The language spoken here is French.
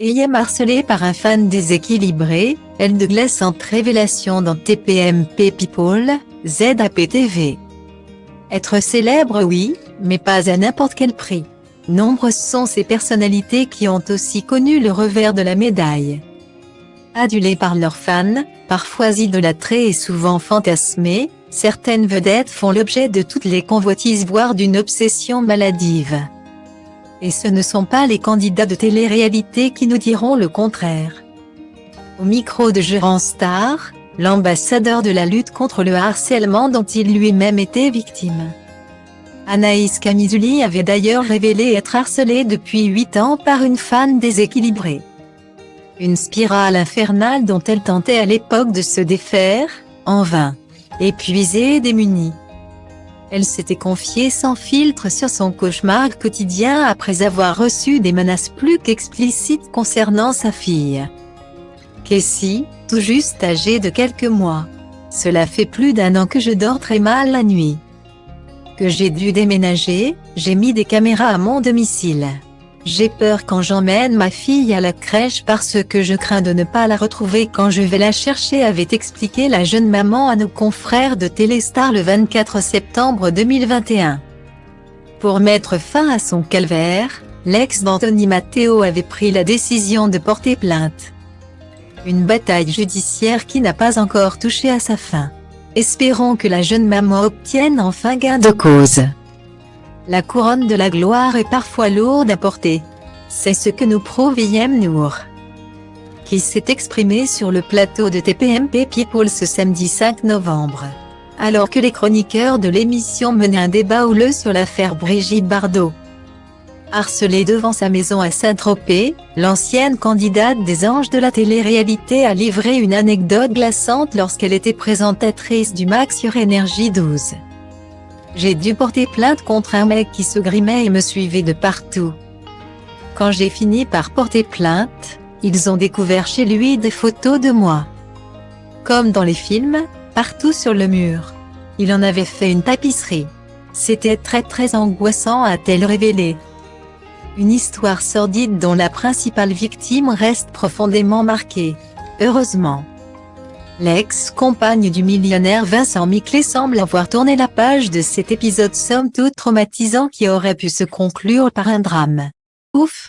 Ayem harcelée par un fan déséquilibré, elle de glaçantes révélations dans TPMP People, ZAP-TV. Être célèbre oui, mais pas à n'importe quel prix. Nombreuses sont ces personnalités qui ont aussi connu le revers de la médaille. Adulées par leurs fans, parfois idolâtrées et souvent fantasmées, certaines vedettes font l'objet de toutes les convoitises voire d'une obsession maladive. Et ce ne sont pas les candidats de télé-réalité qui nous diront le contraire. Au micro de Jean Star, l'ambassadeur de la lutte contre le harcèlement dont il lui-même était victime. Anaïs Camizuli avait d'ailleurs révélé être harcelée depuis 8 ans par une fan déséquilibrée. Une spirale infernale dont elle tentait à l'époque de se défaire, en vain. Épuisée et démunie. Elle s'était confiée sans filtre sur son cauchemar quotidien après avoir reçu des menaces plus qu'explicites concernant sa fille. Cassie, tout juste âgée de quelques mois. Cela fait plus d'1 an que je dors très mal la nuit. Que j'ai dû déménager, j'ai mis des caméras à mon domicile. J'ai peur quand j'emmène ma fille à la crèche parce que je crains de ne pas la retrouver quand je vais la chercher, avait expliqué la jeune maman à nos confrères de Téléstar le 24 septembre 2021. Pour mettre fin à son calvaire, l'ex d'Anthony Matteo avait pris la décision de porter plainte. Une bataille judiciaire qui n'a pas encore touché à sa fin. Espérons que la jeune maman obtienne enfin gain de cause. La couronne de la gloire est parfois lourde à porter. C'est ce que nous prouve Ayem Nour, qui s'est exprimé sur le plateau de TPMP People ce samedi 5 novembre. Alors que les chroniqueurs de l'émission menaient un débat houleux sur l'affaire Brigitte Bardot. Harcelée devant sa maison à Saint-Tropez, l'ancienne candidate des Anges de la télé-réalité a livré une anecdote glaçante lorsqu'elle était présentatrice du Max sur Énergie 12. J'ai dû porter plainte contre un mec qui se grimait et me suivait de partout. Quand j'ai fini par porter plainte, ils ont découvert chez lui des photos de moi. Comme dans les films, partout sur le mur. Il en avait fait une tapisserie. C'était très angoissant, a-t-elle révélé. Une histoire sordide dont la principale victime reste profondément marquée. Heureusement. L'ex-compagne du millionnaire Vincent Miclet semble avoir tourné la page de cet épisode somme toute traumatisant qui aurait pu se conclure par un drame. Ouf!